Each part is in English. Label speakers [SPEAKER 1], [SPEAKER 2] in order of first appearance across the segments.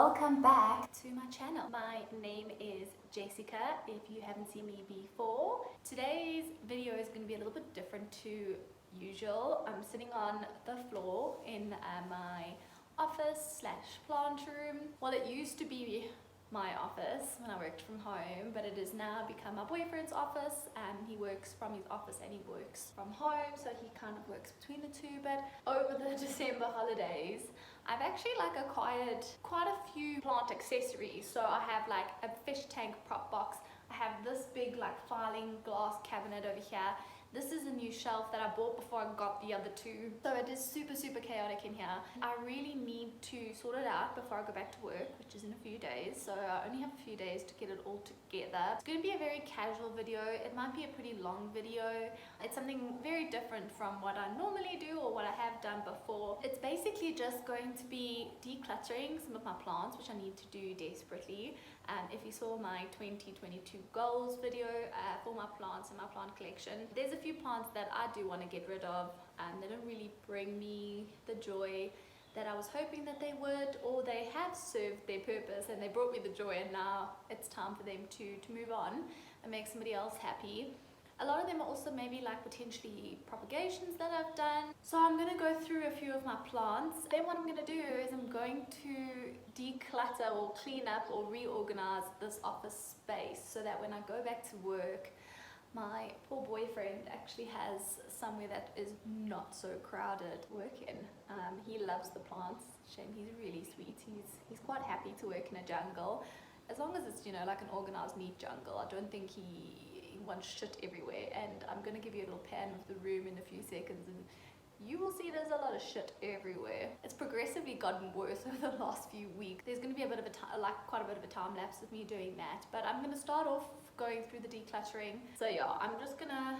[SPEAKER 1] welcome back to my channel. My name is Jessica, if you haven't seen me before. Today's video is going to be a little bit different to usual. I'm sitting on the floor in my office slash plant room. Well, it used to be my office when I worked from home, but it has now become my boyfriend's office. He works from his office and he works from home, so he kind of works between the two. But over the December holidays, I've actually acquired quite a few plant accessories. So I have a fish tank prop box. I have this big filing glass cabinet over here. This is a new shelf that I bought before I got the other two. So it is super chaotic in here. I really need to sort it out before I go back to work, which is in a few days. So I only have a few days to get it all together. It's going to be a very casual video. It might be a pretty long video. It's something very different from what I normally do or what I have done before. It's basically just going to be decluttering some of my plants, which I need to do desperately. If you saw my 2022 goals video for my plants and my plant collection, there's a few plants that I do want to get rid of, and they don't really bring me the joy that I was hoping that they would, or they have served their purpose and they brought me the joy, and now it's time for them to move on and make somebody else happy. A lot of them are also maybe potentially propagations that I've done. So I'm going to go through a few of my plants. Then what I'm going to do is I'm going to declutter or clean up or reorganize this office space so that when I go back to work, my poor boyfriend actually has somewhere that is not so crowded to work in. He loves the plants. Shame, he's really sweet. He's quite happy to work in a jungle. As long as it's, an organized neat jungle. I don't think he wants shit everywhere. And I'm going to give you a little pan of the room in a few seconds, and you will see there's a lot of shit everywhere. It's progressively gotten worse over the last few weeks. There's going to be a bit of a quite a bit of a time lapse with me doing that, but I'm going to start off going through the decluttering. So yeah, I'm just going to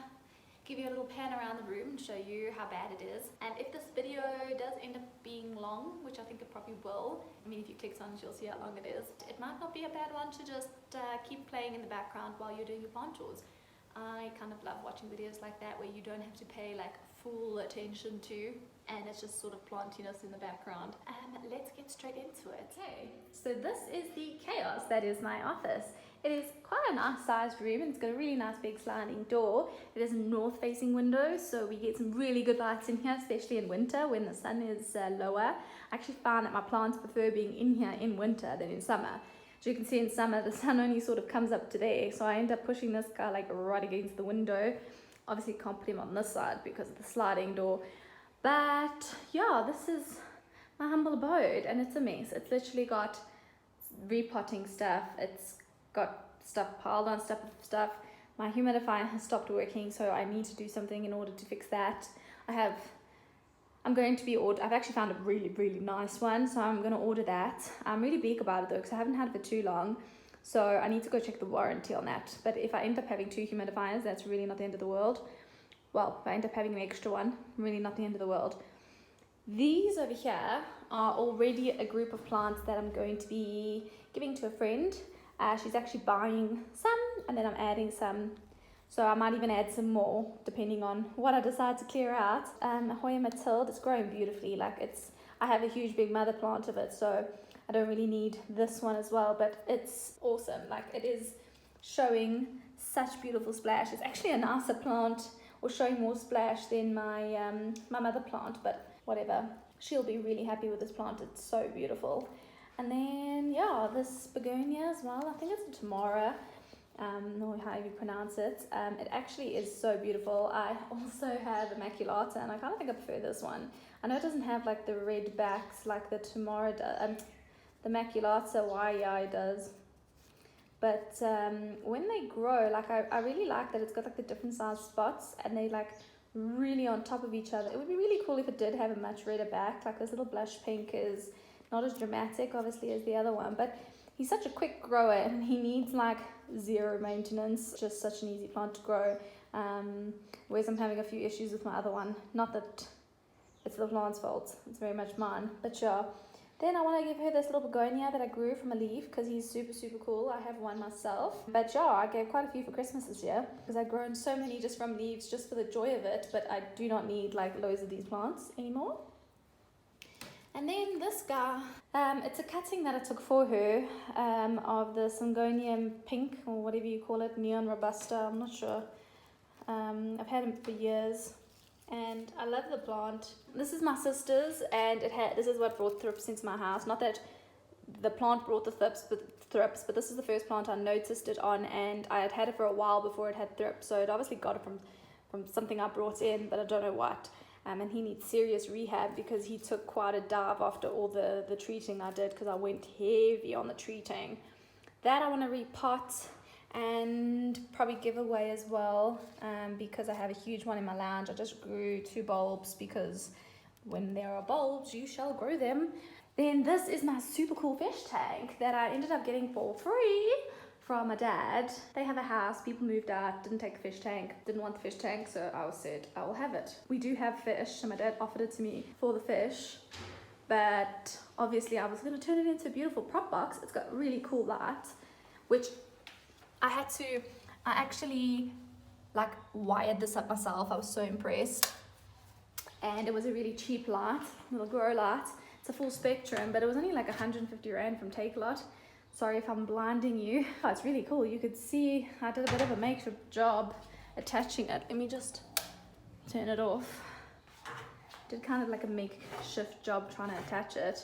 [SPEAKER 1] give you a little pan around the room and show you how bad it is. And if this video does end up being long, which I think it probably will, if you click on it, you'll see how long it is. It might not be a bad one to just keep playing in the background while you're doing your plant chores. I kind of love watching videos like that where you don't have to pay full attention to, and it's just sort of plantiness in the background. Let's get straight into it. Okay, so this is the chaos that is my office. It is quite a nice sized room, and it's got a really nice big sliding door. It is a north facing window, so we get some really good lights in here, especially in winter when the sun is lower. I actually found that my plants prefer being in here in winter than in summer. As you can see, in summer the sun only sort of comes up to there, so I end up pushing this guy right against the window. Obviously can't put him on this side because of the sliding door, but yeah, this is my humble abode, and it's a mess. It's literally got repotting stuff, it's got stuff piled on stuff. My humidifier has stopped working, so I need to do something in order to fix that. I've actually found a really nice one, so I'm going to order that. I'm really big about it though, because I haven't had it for too long, so I need to go check the warranty on that. But if I end up having 2 humidifiers, that's really not the end of the world. Well, if I end up having an extra one, really not the end of the world. These over here are already a group of plants that I'm going to be giving to a friend. She's actually buying some, and then I'm adding some. So I might even add some more, depending on what I decide to clear out. Hoya Matilde, it's growing beautifully. I have a huge big mother plant of it, so I don't really need this one as well, but it's awesome. It is showing such beautiful splash. It's actually a nicer plant, or showing more splash than my my mother plant, but whatever. She'll be really happy with this plant. It's so beautiful. And then yeah, this begonia as well. I think it's a Tamara. Or however you pronounce it. It actually is so beautiful. I also have Immaculata, and I kind of think I prefer this one. I know it doesn't have the red backs like the Tamara does, the Immaculata YI does, but when they grow, I really like that it's got the different size spots, and they really on top of each other. It would be really cool if it did have a much redder back. This little blush pink is not as dramatic obviously as the other one, but he's such a quick grower, and he needs zero maintenance. Just such an easy plant to grow. Whereas I'm having a few issues with my other one. Not that it's the plant's fault, it's very much mine. But yeah. Then I want to give her this little begonia that I grew from a leaf, because he's super cool. I have one myself. But yeah, I gave quite a few for Christmas this year, because I've grown so many just from leaves, just for the joy of it. But I do not need loads of these plants anymore. And then this guy, it's a cutting that I took for her of the Syngonium pink, or whatever you call it, neon robusta, I'm not sure. I've had him for years and I love the plant. This is my sister's, and this is what brought thrips into my house. Not that the plant brought the thrips, but this is the first plant I noticed it on, and I had it for a while before it had thrips, so it obviously got it from something I brought in, but I don't know what. And he needs serious rehab because he took quite a dive after all the treating I did, because I went heavy on the treating. That I want to repot and probably give away as well, because I have a huge one in my lounge. I just grew 2 bulbs because when there are bulbs, you shall grow them. Then this is my super cool fish tank that I ended up getting for free from my dad. They have a house, people moved out, didn't take the fish tank, didn't want the fish tank, so I said I will have it. We do have fish, so my dad offered it to me for the fish, but obviously I was going to turn it into a beautiful prop box. It's got really cool lights, which I actually like wired this up myself. I was so impressed, and it was a really cheap light, little grow light. It's a full spectrum, but it was only like 150 Rand from Takealot. Sorry if I'm blinding you. Oh, it's really cool. You could see I did a bit of a makeshift job attaching it. Let me just turn it off. Did kind of like a makeshift job trying to attach it.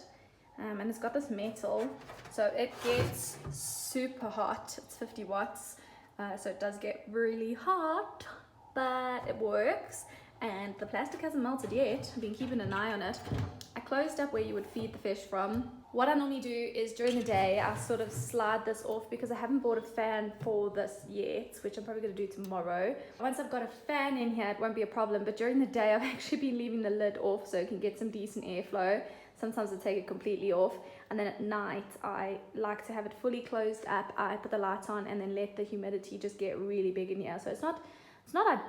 [SPEAKER 1] And it's got this metal, so it gets super hot. It's 50 watts, so it does get really hot, but it works. And the plastic hasn't melted yet. I've been keeping an eye on it. I closed up where you would feed the fish from. What I normally do is during the day, I sort of slide this off because I haven't bought a fan for this yet, which I'm probably going to do tomorrow. Once I've got a fan in here, it won't be a problem, but during the day, I've actually been leaving the lid off so it can get some decent airflow. Sometimes I take it completely off, and then at night, I like to have it fully closed up. I put the lights on and then let the humidity just get really big in here. So it's not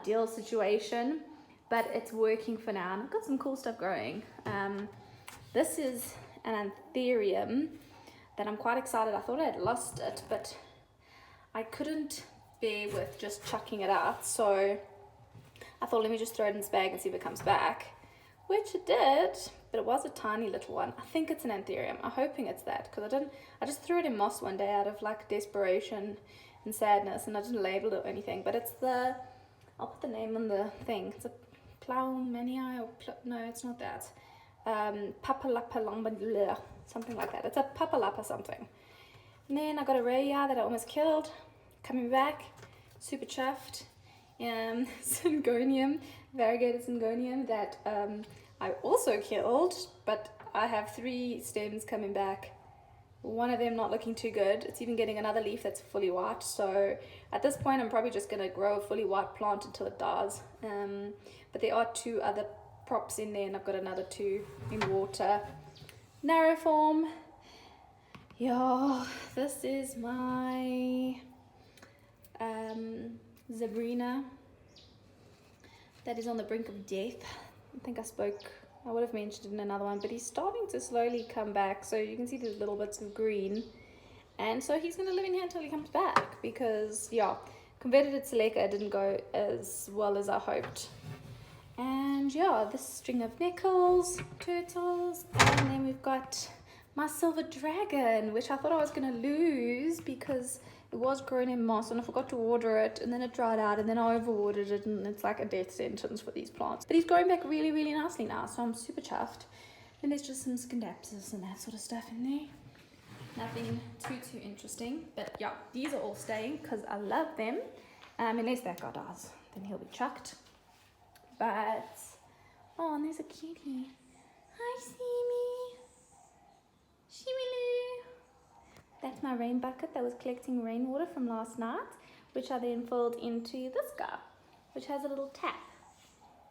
[SPEAKER 1] ideal situation, but it's working for now, and I've got some cool stuff growing. This is an anthurium that I'm quite excited. I thought I had lost it, but I couldn't bear with just chucking it out, so I thought let me just throw it in this bag and see if it comes back, which it did, but it was a tiny little one. I think it's an anthurium. I'm hoping it's that, because I just threw it in moss one day out of like desperation and sadness, and I didn't label it or anything, but it's I'll put the name on the thing. It's a Plaumanii, no, it's not that. Papalapa lombanula, something like that. It's a papalapa something. And then I got a raya that I almost killed, coming back, super chuffed. Syngonium, variegated syngonium that I also killed, but I have 3 stems coming back. One of them not looking too good. It's even getting another leaf that's fully white. So at this point, I'm probably just going to grow a fully white plant until it dies. But there are 2 other props in there, and I've got another 2 in water. Narrow form. Yeah, this is my Zabrina that is on the brink of death. I think I would have mentioned it in another one, but he's starting to slowly come back. So you can see there's little bits of green. And so he's going to live in here until he comes back, because, yeah, converted it to Seleka didn't go as well as I hoped. And, yeah, this string of nickels, turtles, and then we've got my silver dragon, which I thought I was going to lose because it was grown in moss and I forgot to water it, and then it dried out, and then I overwatered it, and it's like a death sentence for these plants. But he's growing back really, really nicely now, so I'm super chuffed. And there's just some scindapsus and that sort of stuff in there. Nothing too interesting, but yeah, these are all staying because I love them. Unless that guy dies, then he'll be chucked. But, oh, and there's a cutie. Hi, Simi. Shimiloo. That's my rain bucket that was collecting rainwater from last night, which I then filled into this guy, which has a little tap.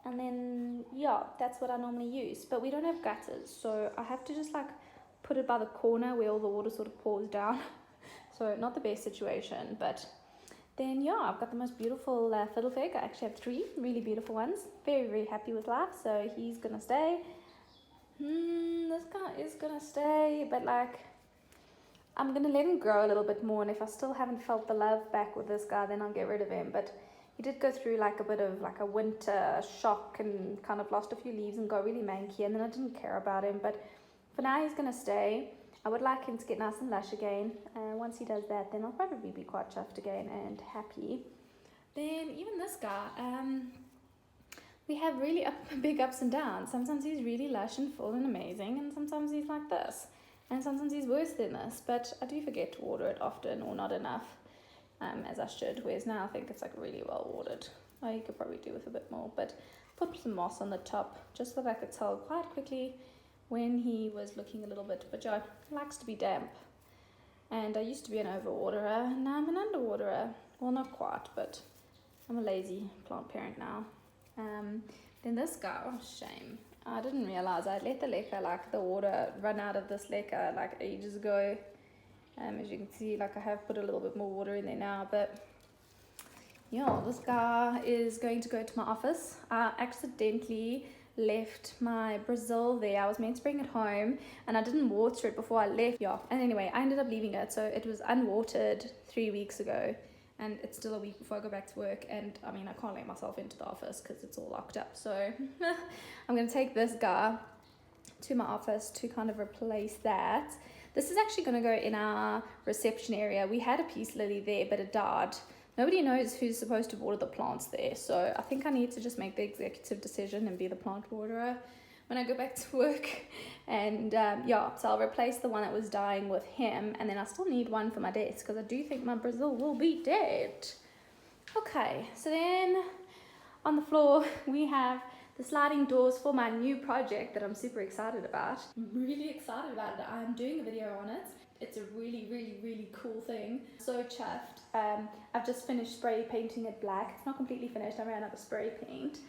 [SPEAKER 1] And then, yeah, that's what I normally use. But we don't have gutters, so I have to just like put it by the corner where all the water sort of pours down. So not the best situation, but then, yeah, I've got the most beautiful fiddlefig. I actually have 3 really beautiful ones. Very, very happy with life, so he's gonna stay. This guy is gonna stay, but like, I'm gonna let him grow a little bit more, and if I still haven't felt the love back with this guy, then I'll get rid of him. But he did go through like a bit of like a winter shock and kind of lost a few leaves and got really manky, and then I didn't care about him. But for now he's going to stay. I would like him to get nice and lush again. Once he does that, then I'll probably be quite chuffed again and happy. Then even this guy, we have really big ups and downs. Sometimes he's really lush and full and amazing, and sometimes he's like this. And sometimes he's worse than this, but I do forget to water it often or not enough, as I should, whereas now I think it's like really well watered. Oh, you could probably do with a bit more, but put some moss on the top just so that I could tell quite quickly when he was looking a little bit, but yeah, he likes to be damp. And I used to be an overwaterer, and now I'm an underwaterer. Well, not quite, but I'm a lazy plant parent now. Then this guy, oh shame, I didn't realize I'd let the leca, like the water run out of this leca like ages ago. As you can see, like I have put a little bit more water in there now, but yeah, this guy is going to go to my office. I accidentally left my Brazil there. I was meant to bring it home and I didn't water it before I left. Yeah, and anyway, I ended up leaving it, so it was unwatered 3 weeks ago. And it's still a week before I go back to work, and I mean I can't let myself into the office because it's all locked up, so I'm going to take this guy to my office to kind of replace that. This is actually going to go in our reception area. We had a peace lily there, but it died. Nobody knows who's supposed to water the plants there, so I think I need to just make the executive decision and be the plant waterer when I go back to work. And yeah, so I'll replace the one that was dying with him, and then I still need one for my desk because I do think my Brazil will be dead. Okay, so then on the floor we have the sliding doors for my new project that I'm super excited about. I'm really excited about it. I'm doing a video on it. It's a really cool thing. So chuffed. I've just finished spray painting it black. It's not completely finished. I ran out of spray paint.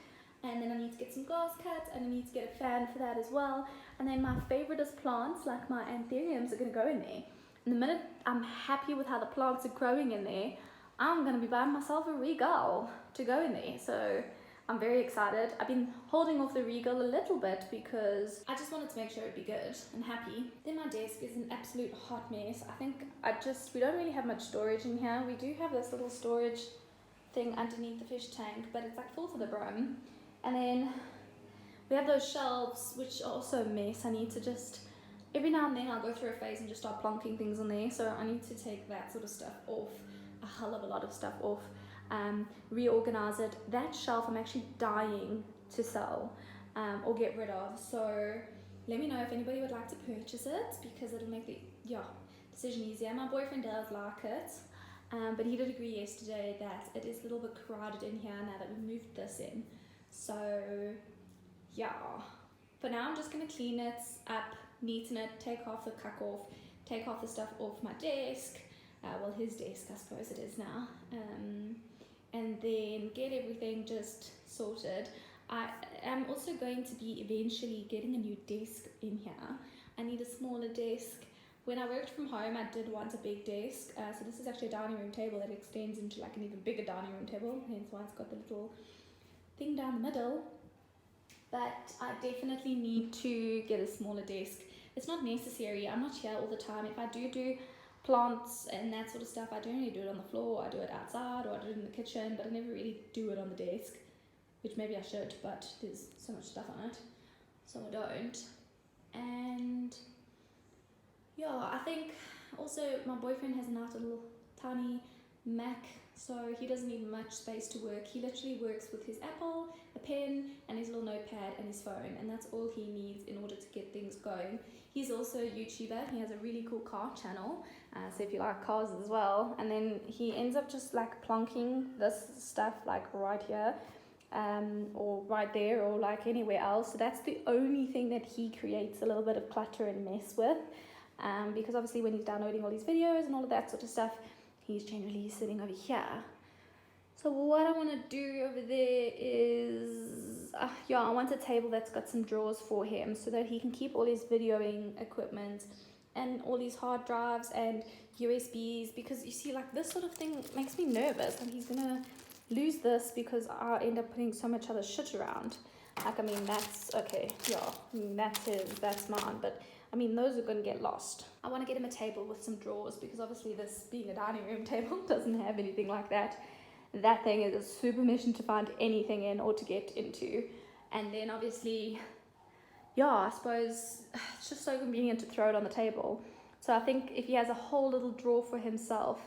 [SPEAKER 1] And then I need to get some glass cuts, and I need to get a fan for that as well. And then my favoritist plants, like my anthuriums, are going to go in there. And the minute I'm happy with how the plants are growing in there, I'm going to be buying myself a regal to go in there. So I'm very excited. I've been holding off the regal a little bit because I just wanted to make sure it'd be good and happy. Then my desk is an absolute hot mess. I think we don't really have much storage in here. We do have this little storage thing underneath the fish tank, but it's like full to the brim. And then we have those shelves, which are also a mess. I need to just, every now and then I'll go through a phase and just start plonking things on there. So I need to take that sort of stuff off, a hell of a lot of stuff off, reorganize it. That shelf I'm actually dying to sell or get rid of. So let me know if anybody would like to purchase it, because it'll make the decision easier. My boyfriend does like it, but he did agree yesterday that it is a little bit crowded in here now that we've moved this in. So yeah, for now I'm just going to clean it up, neaten it, take half the cuck off, take half the stuff off my desk, well his desk I suppose it is now, and then get everything just sorted. I am also going to be eventually getting a new desk in here. I need a smaller desk. When I worked from home I did want a big desk, so this is actually a dining room table that extends into like an even bigger dining room table, hence why it's got the little thing down the middle. But I definitely need to get a smaller desk. It's not necessary, I'm not here all the time. If I do plants and that sort of stuff, I don't really do it on the floor. I do it outside, or I do it in the kitchen, but I never really do it on the desk, which maybe I should, but there's so much stuff on it, so I don't. And yeah, I think also my boyfriend has a nice little tiny Mac, so he doesn't need much space to work. He literally works with his Apple, a pen, and his little notepad and his phone, and that's all he needs in order to get things going. He's also a YouTuber. He has a really cool car channel, so if you like cars as well. And then he ends up just like plonking this stuff like right here, or right there, or like anywhere else. So that's the only thing that he creates a little bit of clutter and mess with, because obviously when he's downloading all these videos and all of that sort of stuff, he's generally sitting over here. So what I want to do over there is, I want a table that's got some drawers for him so that he can keep all his videoing equipment and all these hard drives and USBs, because you see, like, this sort of thing makes me nervous, and he's gonna lose this because I end up putting so much other shit around. Like, I mean, that's okay, that's his, that's mine, but I mean, those are going to get lost. I want to get him a table with some drawers, because obviously this being a dining room table doesn't have anything like that. That thing is a super mission to find anything in or to get into. And then obviously yeah, I suppose it's just so convenient to throw it on the table. So I think if he has a whole little drawer for himself,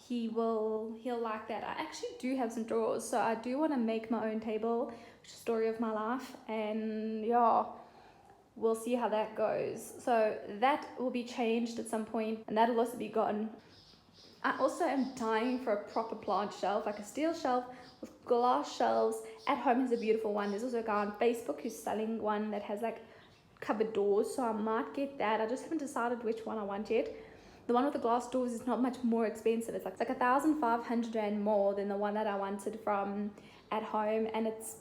[SPEAKER 1] he'll like that. I actually do have some drawers, so I do want to make my own table, which is the story of my life, and yeah, we'll see how that goes. So that will be changed at some point, and that'll also be gone. I also am dying for a proper plant shelf, like a steel shelf with glass shelves. At home has a beautiful one. There's also a guy on Facebook who's selling one that has like cupboard doors, so I might get that. I just haven't decided which one I want yet. The one with the glass doors is not much more expensive. It's like 1,500 rand more than the one that I wanted from at home, and it's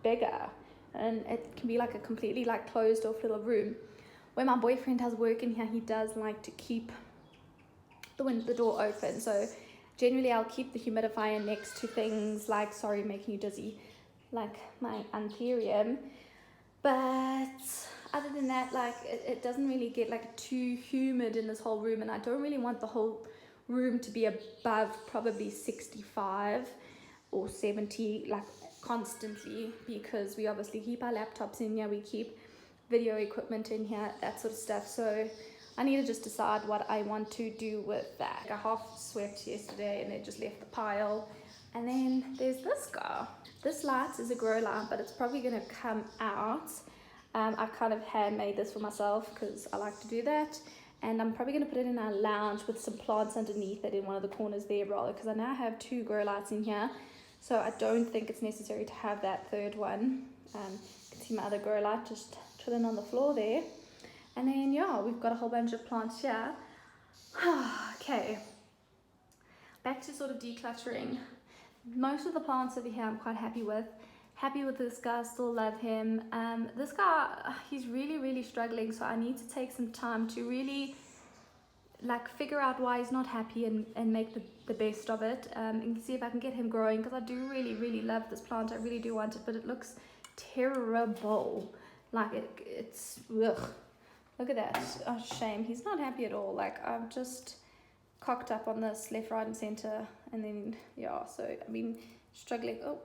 [SPEAKER 1] bigger, and it can be like a completely like closed off little room. Where my boyfriend does work in here, he does like to keep the door open, so generally I'll keep the humidifier next to things like, sorry, making you dizzy, like my anthurium. But other than that, like it doesn't really get like too humid in this whole room, and I don't really want the whole room to be above probably 65 or 70 like constantly, because we obviously keep our laptops in here, we keep video equipment in here, that sort of stuff. So I need to just decide what I want to do with that. I half swept yesterday and it just left the pile. And then there's this guy. This light is a grow light, but it's probably going to come out. I kind of handmade this for myself because I like to do that. And I'm probably going to put it in our lounge with some plants underneath it in one of the corners there, rather, because I now have 2 grow lights in here. So I don't think it's necessary to have that third one. You can see my other grow light just chilling on the floor there. And then, yeah, we've got a whole bunch of plants here. Okay, back to sort of decluttering. Most of the plants over here I'm quite happy with. Happy with this guy, still love him. This guy, he's really struggling, so I need to take some time to really like figure out why he's not happy and make the best of it, and see if I can get him growing, because I do really love this plant. I really do want it, but it looks terrible. Like it's ugh. Look at that. Oh, shame. He's not happy at all. Like, I've just cocked up on this left, right, and center. And then, yeah, so, I mean, struggling. Oh,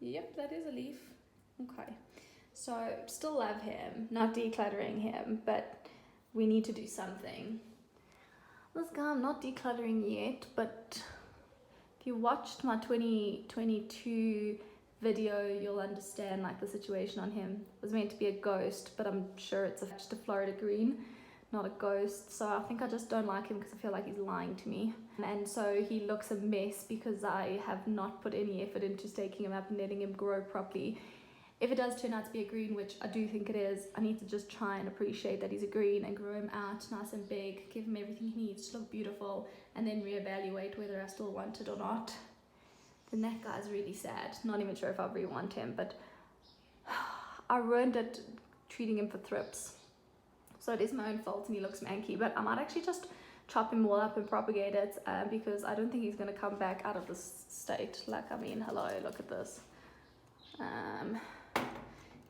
[SPEAKER 1] yep, that is a leaf. Okay. So, still love him. Not decluttering him, but we need to do something. This guy, I'm not decluttering yet, but if you watched my 2022 video, you'll understand like the situation on him. It was meant to be a ghost, but I'm sure it's just a Florida green, not a ghost. So I think I just don't like him because I feel like he's lying to me, and so he looks a mess because I have not put any effort into staking him up and letting him grow properly. If it does turn out to be a green, which I do think it is, I need to just try and appreciate that he's a green and grow him out nice and big, give him everything he needs to look beautiful, and then reevaluate whether I still want it or not. Then that guy's really sad. Not even sure if I'll re-want him, but I ruined it treating him for thrips. So it is my own fault and he looks manky, but I might actually just chop him all up and propagate it, because I don't think he's going to come back out of this state. Like, I mean, hello, look at this.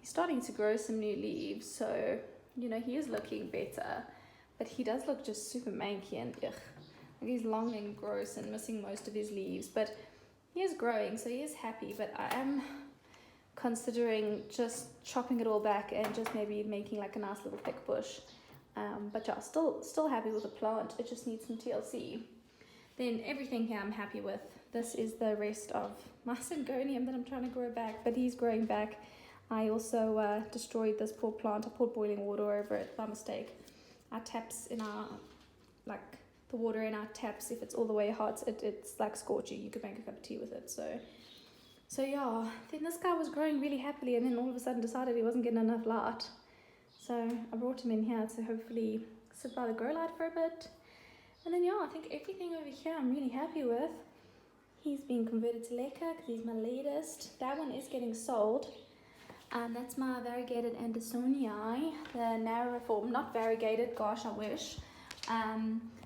[SPEAKER 1] He's starting to grow some new leaves, so, you know, he is looking better, but he does look just super manky and ugh. Like, he's long and gross and missing most of his leaves, but he is growing, so he is happy. But I am considering just chopping it all back and just maybe making like a nice little thick bush. But yeah, still happy with the plant. It just needs some TLC. Then everything here I'm happy with. This is the rest of my syngonium that I'm trying to grow back, but he's growing back. I also destroyed this poor plant. I poured boiling water over it by mistake. Our taps in our, like, the water in our taps, if it's all the way hot, it's like scorching. You could make a cup of tea with it. So yeah, then this guy was growing really happily, and then all of a sudden decided he wasn't getting enough light. So I brought him in here to hopefully sit by the grow light for a bit. And then yeah, I think everything over here I'm really happy with. He's been converted to leca because he's my latest. That one is getting sold. And that's my variegated Andersonii, the narrow form, not variegated, gosh, I wish.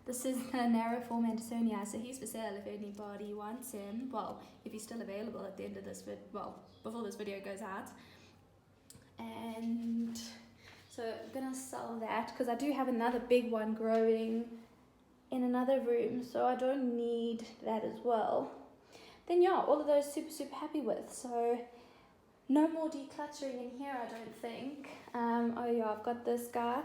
[SPEAKER 1] This is the narrow form Andersonii, so he's for sale if anybody wants him. Well, if he's still available at the end of this before this video goes out. And so I'm gonna sell that because I do have another big one growing in another room, so I don't need that as well. Then yeah, all of those super happy with. So No more decluttering in here, I don't think. Oh yeah, I've got this guy.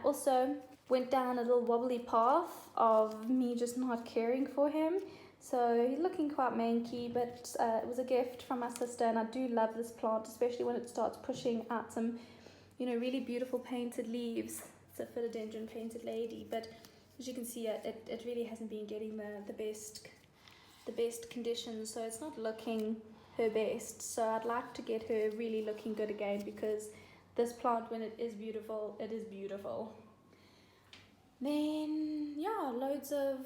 [SPEAKER 1] Also went down a little wobbly path of me just not caring for him. So he's looking quite manky, but it was a gift from my sister, and I do love this plant, especially when it starts pushing out some, really beautiful painted leaves. It's a philodendron painted lady, but as you can see, it really hasn't been getting the best conditions, so it's not looking her best. So I'd like to get her really looking good again, because this plant, when it is beautiful, it is beautiful. Then yeah, loads of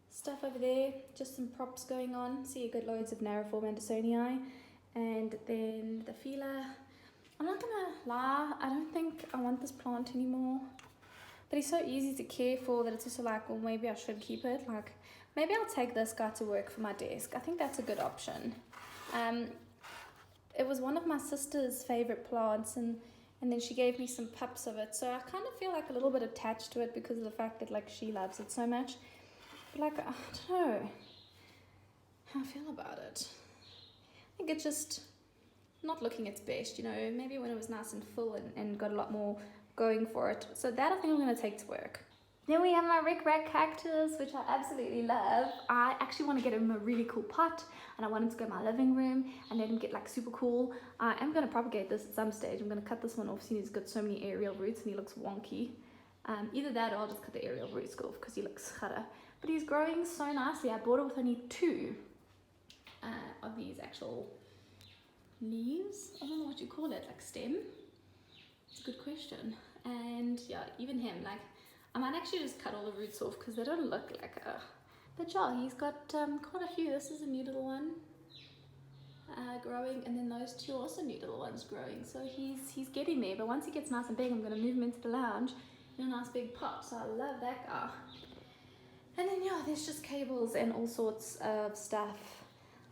[SPEAKER 1] stuff over there, just some props going on. See, you got loads of narrow-form Andersonii, and then the Phila. I'm not gonna lie, I don't think I want this plant anymore, but he's so easy to care for that it's also like, well, maybe I should keep it. Like, maybe I'll take this guy to work for my desk. I think that's a good option. It was one of my sister's favorite plants, and then she gave me some pups of it, so I kind of feel like a little bit attached to it because of the fact that like she loves it so much. But like, I don't know how I feel about it. I think it's just not looking its best, maybe when it was nice and full and got a lot more going for it. So that I think I'm going to take to work. Then we have my Rick Rack cactus, which I absolutely love. I actually want to get him a really cool pot, and I want him to go in my living room and let him get like super cool. I am going to propagate this at some stage. I'm going to cut this one off, seeing he's got so many aerial roots and he looks wonky. Either that or I'll just cut the aerial roots off because he looks chara. But he's growing so nicely. I bought it with only 2 of these actual leaves. I don't know what you call it, like stem. It's a good question. And yeah, even him, like, I might actually just cut all the roots off because they don't look like a... But yeah, he's got quite a few. This is a new little one growing, and then those 2 also new little ones growing. So he's getting there, but once he gets nice and big, I'm going to move him into the lounge in a nice big pot. So I love that guy. And then yeah, there's just cables and all sorts of stuff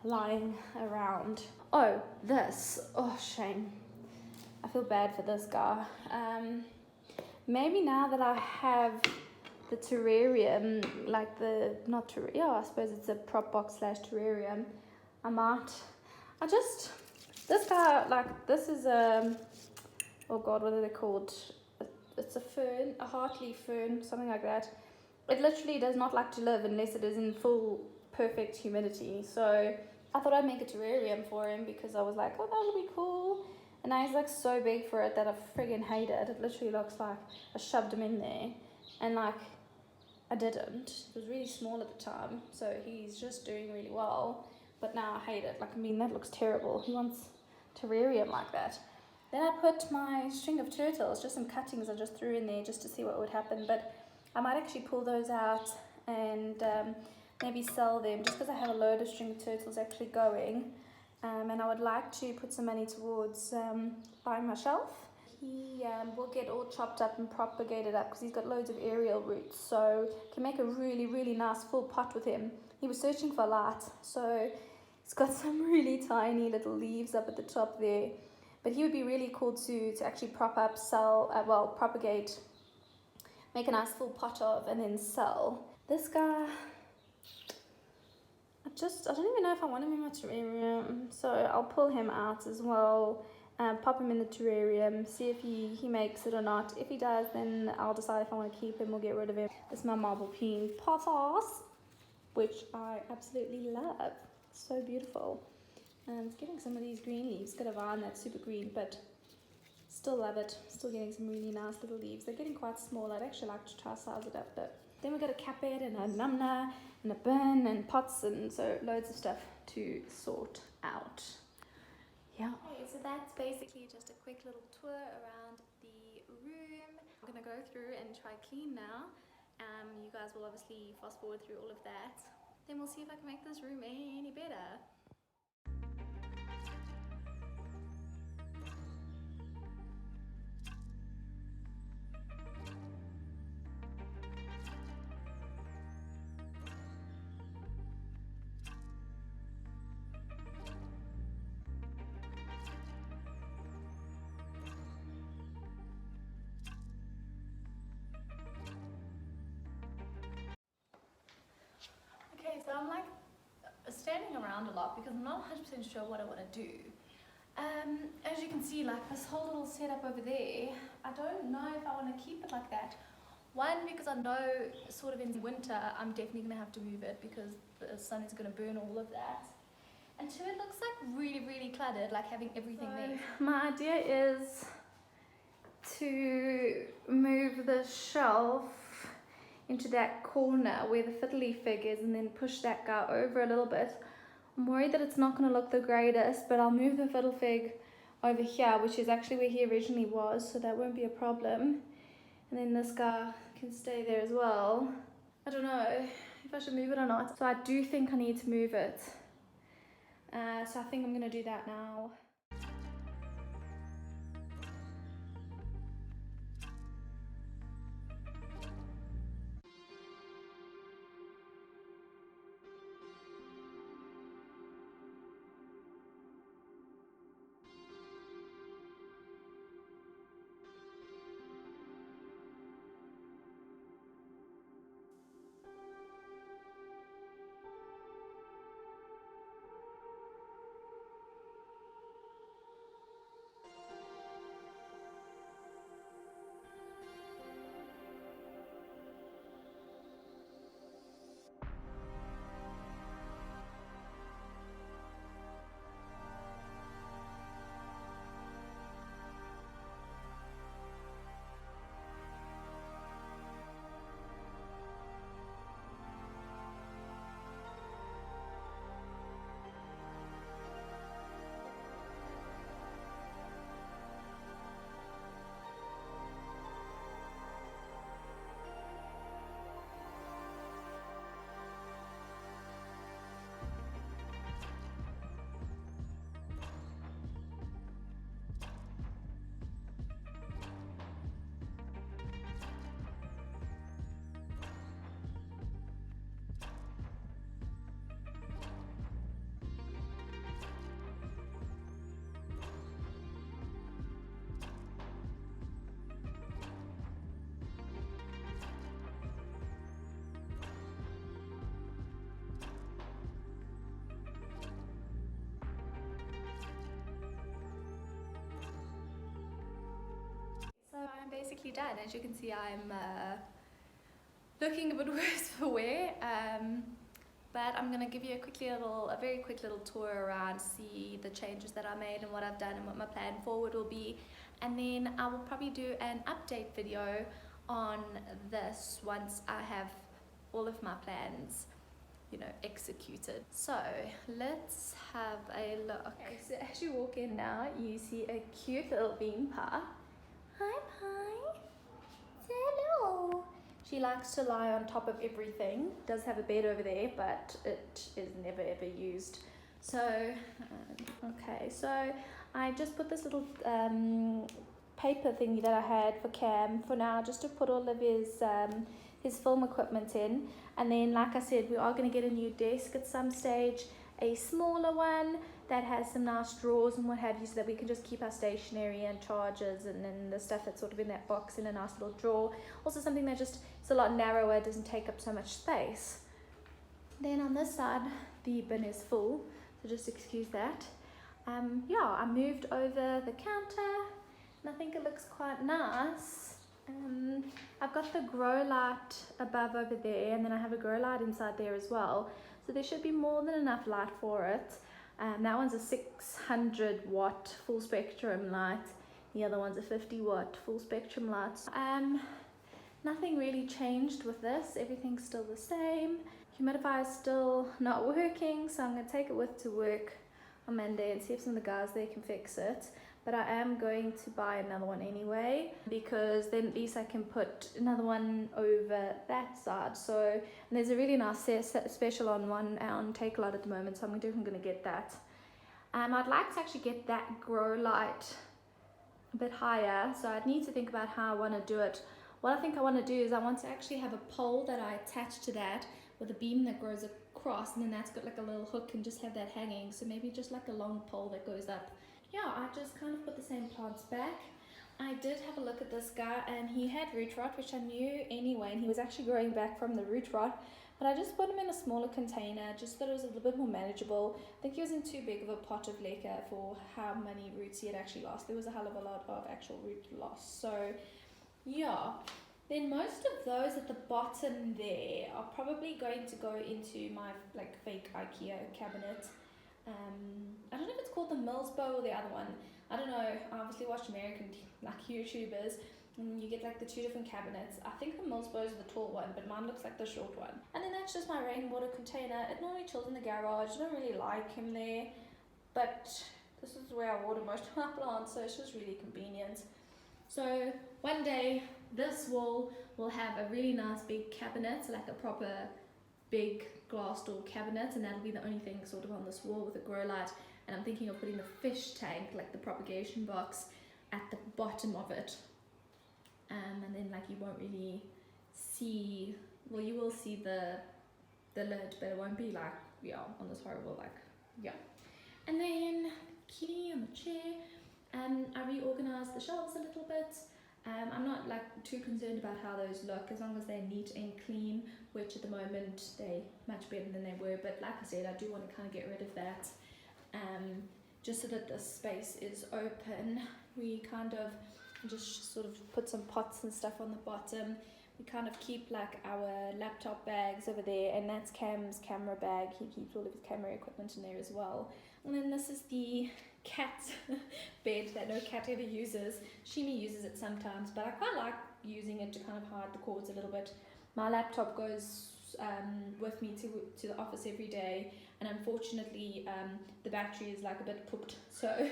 [SPEAKER 1] lying around. Oh, this. Oh, shame. I feel bad for this guy. Maybe now that I have the terrarium, like I suppose it's a prop box / terrarium, this guy, like, this is oh god, what are they called? It's a fern, a heartleaf fern, something like that. It literally does not like to live unless it is in full perfect humidity. So I thought I'd make a terrarium for him because I was like, oh, that would be cool. And now he's like so big for it that I friggin' hate it. It literally looks like I shoved him in there, and like I didn't. It was really small at the time, so he's just doing really well. But now I hate it. Like, I mean, that looks terrible. He wants terrarium like that. Then I put my string of turtles, just some cuttings I just threw in there just to see what would happen. But I might actually pull those out and maybe sell them, just because I have a load of string of turtles actually going. And I would like to put some money towards buying my shelf. He will get all chopped up and propagated up because he's got loads of aerial roots, so can make a really, really nice full pot with him. He was searching for light, so he's got some really tiny little leaves up at the top there. But he would be really cool to actually prop up, sell, propagate, make a nice full pot of, and then sell. This guy, I don't even know if I want him in my terrarium, so I'll pull him out as well, pop him in the terrarium, see if he makes it or not. If he does, then I'll decide if I want to keep him or get rid of him. This is my marble peen pothos, which I absolutely love. So beautiful. It's getting some of these green leaves. Got a vine that's super green, but still love it. Still getting some really nice little leaves. They're getting quite small. I'd actually like to try size it up, but then we've got a capet and a numna and a bin and pots, and so loads of stuff to sort out. Yeah. Okay, so that's basically just a quick little tour around the room. I'm gonna go through and try clean now. You guys will obviously fast forward through all of that. Then we'll see if I can make this room any better. So I'm like standing around a lot because I'm not 100% sure what I want to do. As you can see, like this whole little setup over there, I don't know if I want to keep it like that. One, because I know sort of in winter I'm definitely going to have to move it because the sun is going to burn all of that. And two, it looks like really cluttered, like having everything there. My idea is to move the shelf into that corner where the fiddly fig is and then push that guy over a little bit. I'm worried that it's not going to look the greatest, but I'll move the fiddle fig over here, which is actually where he originally was, so that won't be a problem. And then this guy can stay there as well. I don't know if I should move it or not. So I do think I need to move it. So I think I'm going to do that now. So I'm basically done. As you can see, I'm looking a bit worse for wear. But I'm going to give you a very quick little tour around, see the changes that I made and what I've done and what my plan forward will be. And then I will probably do an update video on this once I have all of my plans, executed. So let's have a look. Okay, so as you walk in now, you see a cute little bean pie. Hi, Pie. Say hello. She likes to lie on top of everything. Does have a bed over there, but it is never ever used. So, okay, so I just put this little paper thingy that I had for Cam for now, just to put all of his film equipment in. And then, like I said, we are going to get a new desk at some stage, a smaller one that has some nice drawers and what have you, so that we can just keep our stationery and chargers and then the stuff that's sort of in that box in a nice little drawer. Also something that just is a lot narrower, doesn't take up so much space. Then on this side, the bin is full, so just excuse that. Yeah, I moved over the counter and I think it looks quite nice. I've got the grow light above over there, and then I have a grow light inside there as well, so there should be more than enough light for it. That one's a 600 watt full spectrum light, the other one's a 50 watt full spectrum light. Nothing really changed with this, everything's still the same. Humidifier is still not working, so I'm going to take it to work on Monday and see if some of the guys there can fix it. But I am going to buy another one anyway, because then at least I can put another one over that side. So, and there's a really nice special on one on Takealot at the moment, so I'm definitely going to get that. I'd like to actually get that grow light a bit higher, so I'd need to think about how I want to do it. What I think I want to do is I want to actually have a pole that I attach to that with a beam that goes across, and then that's got like a little hook and just have that hanging. So maybe just like a long pole that goes up. Yeah, I just kind of put the same plants back. I did have a look at this guy, and he had root rot, which I knew anyway, and he was actually growing back from the root rot, but I just put him in a smaller container, just thought it was a little bit more manageable. I think he was in too big of a pot of leca for how many roots he had actually lost. There was a hell of a lot of actual root loss. So yeah, then most of those at the bottom there are probably going to go into my like fake IKEA cabinet. I don't know if it's called the Mills bow or the other one. I don't know. I obviously watch American like YouTubers. And you get like the two different cabinets. I think the Mills bow is the tall one, but mine looks like the short one. And then that's just my rainwater container. It normally chills in the garage. I don't really like him there, but this is where I water most of my plants, so it's just really convenient. So one day this wall will have a really nice big cabinet, like a proper big glass door cabinet, and that'll be the only thing sort of on this wall with a grow light. And I'm thinking of putting the fish tank, like the propagation box, at the bottom of it. And then like you won't really see, well, you will see the lid, but it won't be like, yeah, on this horrible like, yeah. And then kitty on the chair. I reorganized the shelves a little bit. I'm not like too concerned about how those look, as long as they're neat and clean, which at the moment they're much better than they were. But like I said, I do want to kind of get rid of that, just so that the space is open. We kind of just sort of put some pots and stuff on the bottom. We kind of keep like our laptop bags over there, and that's Cam's camera bag. He keeps all of his camera equipment in there as well. And then this is the cat bed that no cat ever uses. Shimi uses it sometimes, but I quite like using it to kind of hide the cords a little bit. My laptop goes with me to the office every day, and unfortunately the battery is like a bit pooped, so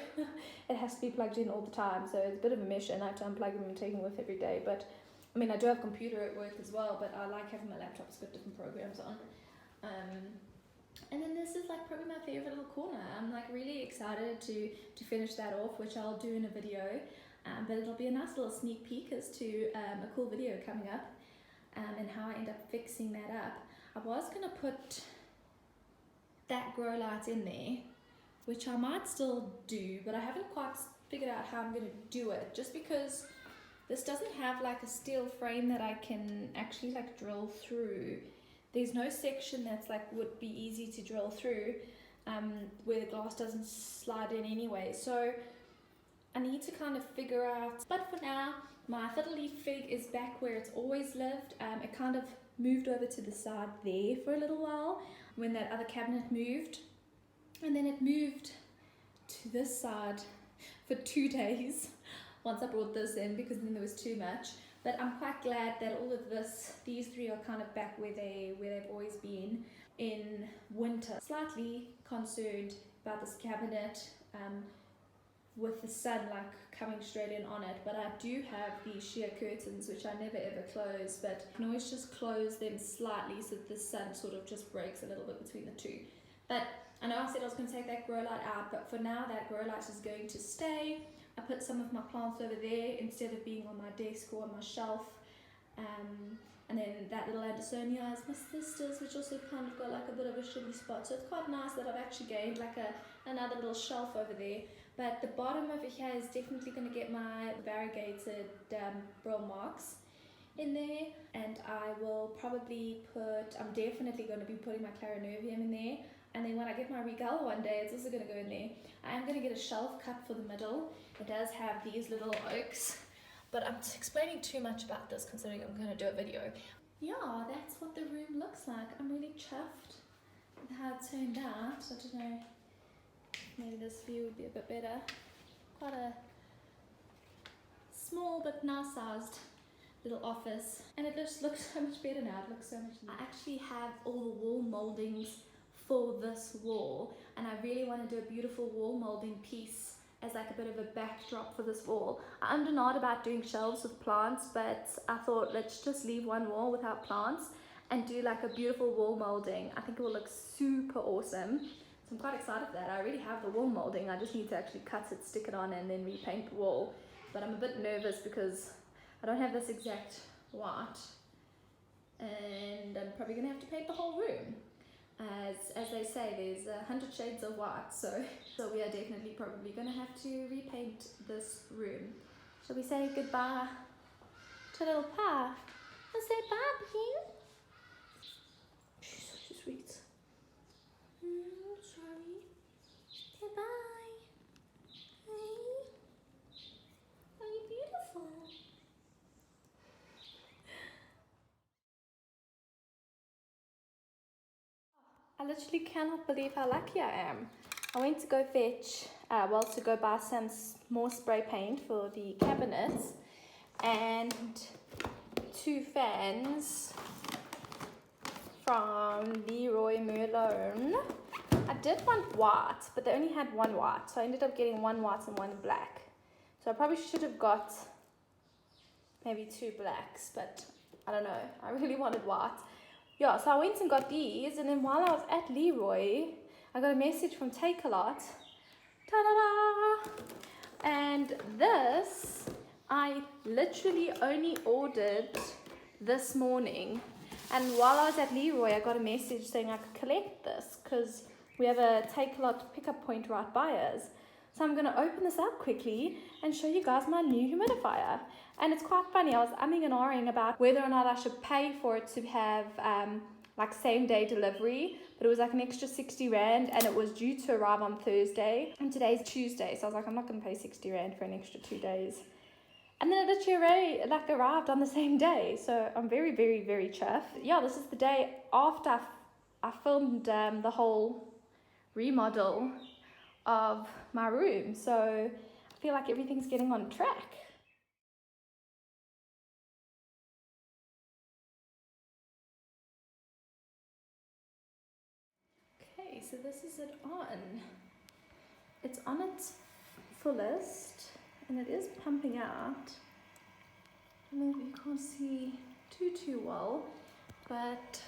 [SPEAKER 1] it has to be plugged in all the time, so it's a bit of a mess, and I have to unplug them and take them with every day. But I mean, I do have a computer at work as well, but I like having my laptop. It's got different programs on. And then this is like probably my favorite little corner. I'm like really excited to finish that off, which I'll do in a video, but it'll be a nice little sneak peek as to a cool video coming up, and how I end up fixing that up. I was gonna put that grow light in there, which I might still do, but I haven't quite figured out how I'm gonna do it, just because this doesn't have like a steel frame that I can actually like drill through. There's no section that's like would be easy to drill through, where the glass doesn't slide in anyway. So I need to kind of figure out, but for now my fiddle leaf fig is back where it's always lived. It kind of moved over to the side there for a little while when that other cabinet moved, and then it moved to this side for 2 days once I brought this in, because then there was too much. But I'm quite glad that all of these three are kind of back where they've always been in winter. Slightly concerned about this cabinet with the sun like coming straight in on it, but I do have these sheer curtains which I never ever close, but I can always just close them slightly so that the sun sort of just breaks a little bit between the two. But I know I said I was going to take that grow light out, but for now that grow light is going to stay. I put some of my plants over there instead of being on my desk or on my shelf. And then that little Andersonia is my sister's, which also kind of got like a bit of a shitty spot. So it's quite nice that I've actually gained like another little shelf over there. But the bottom over here is definitely going to get my variegated brill marks in there. And I will probably I'm definitely going to be putting my clarinervium in there. And then when I get my Regal one day, it's also going to go in there. I am going to get a shelf cut for the middle. It does have these little oaks, but I'm explaining too much about this considering I'm going to do a video. Yeah, that's what the room looks like. I'm really chuffed with how it turned out. I don't know, maybe this view would be a bit better. Quite a small but nice sized little office, and it just looks so much better now. It looks so much nicer. I actually have all the wall moldings for this wall, and I really want to do a beautiful wall molding piece as like a bit of a backdrop for this wall. I'm not about doing shelves with plants, but I thought let's just leave one wall without plants and do like a beautiful wall molding. I think it will look super awesome, so I'm quite excited for that. I already have the wall molding, I just need to actually cut it, stick it on, and then repaint the wall. But I'm a bit nervous because I don't have this exact white, and I'm probably gonna have to paint the whole room. As they say, there's 100 shades of white, so we are definitely probably going to have to repaint this room. Shall we say goodbye to little Pa? Let's say bye, Bean. literally cannot believe how lucky I am. I went to go fetch, to go buy some more spray paint for the cabinets and 2 fans from Leroy Merlin. I did want white, but they only had 1 white, so I ended up getting 1 white and 1 black. So I probably should have got maybe 2 blacks, but I don't know. I really wanted white. Yeah, so I went and got these, and then while I was at Leroy, I got a message from Take-A-Lot. Ta-da-da! And this, I literally only ordered this morning. And while I was at Leroy, I got a message saying I could collect this because we have a Take-A-Lot pickup point right by us. So I'm going to open this up quickly and show you guys my new humidifier. And it's quite funny. I was umming and ahhing about whether or not I should pay for it to have like same day delivery. But it was like an extra 60 Rand and it was due to arrive on Thursday. And today's Tuesday. So I was like, I'm not going to pay 60 Rand for an extra 2 days. And then it literally arrived on the same day. So I'm very, very, very chuffed. Yeah, this is the day after I filmed the whole remodel of my room. So I feel like everything's getting on track. Okay, so this is it on. It's on its fullest and it is pumping out. Maybe you can't see too well, but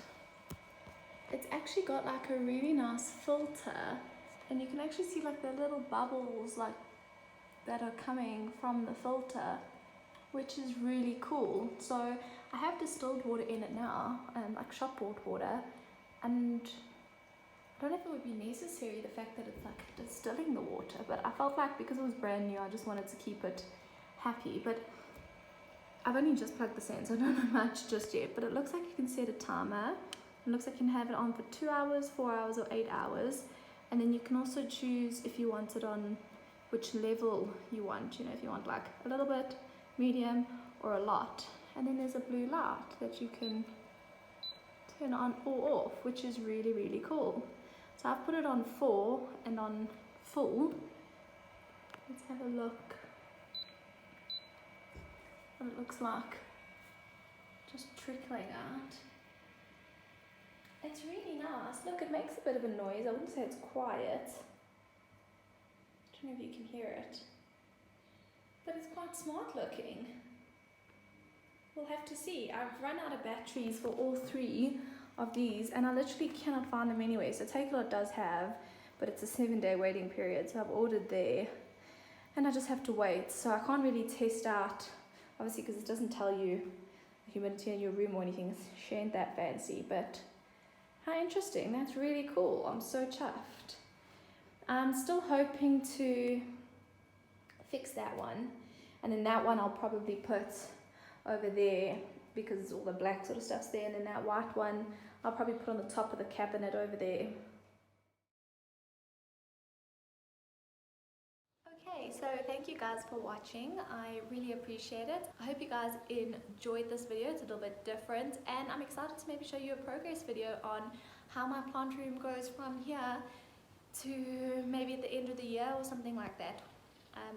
[SPEAKER 1] it's actually got like a really nice filter, and you can actually see like the little bubbles like that are coming from the filter, which is really cool. So I have distilled water in it now, like shop bought water, and I don't know if it would be necessary, the fact that it's like distilling the water, but I felt like because it was brand new, I just wanted to keep it happy. But I've only just plugged this in, so I don't know much just yet, but it looks like you can set a timer. It looks like you can have it on for 2 hours, 4 hours, or 8 hours. And then you can also choose if you want it on which level you want, you know, if you want like a little bit, medium, or a lot. And then there's a blue light that you can turn on or off, which is really, really cool. So I've put it on 4 and on full. Let's have a look what it looks like, just trickling out. It's really nice. Look, it makes a bit of a noise. I wouldn't say it's quiet. I don't know if you can hear it, but it's quite smart looking. We'll have to see. I've run out of batteries for all 3 of these, and I literally cannot find them anyway. So Take-A-Lot does have, but it's a 7-day waiting period, so I've ordered there and I just have to wait. So I can't really test out, obviously, because it doesn't tell you the humidity in your room or anything. She ain't that fancy, but how interesting. That's really cool. I'm so chuffed. I'm still hoping to fix that one, and then that one I'll probably put over there because all the black sort of stuff's there, and then that white one I'll probably put on the top of the cabinet over there. Okay, so thank you guys for watching. I really appreciate it. I hope you guys enjoyed this video. It's a little bit different, and I'm excited to maybe show you a progress video on how my plant room goes from here to maybe at the end of the year or something like that.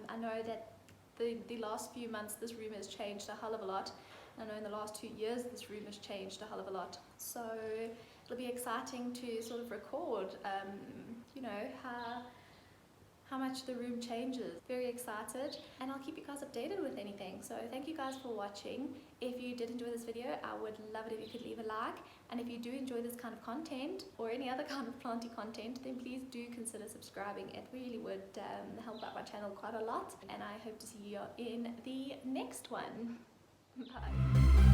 [SPEAKER 1] I know that the last few months this room has changed a hell of a lot. I know in the last 2 years this room has changed a hell of a lot. So it'll be exciting to sort of record, you know, how much the room changes. Very excited, and I'll keep you guys updated with anything. So thank you guys for watching. If you did enjoy this video, I would love it if you could leave a like, and if you do enjoy this kind of content or any other kind of planty content, then please do consider subscribing. It really would help out my channel quite a lot, and I hope to see you in the next one. Bye.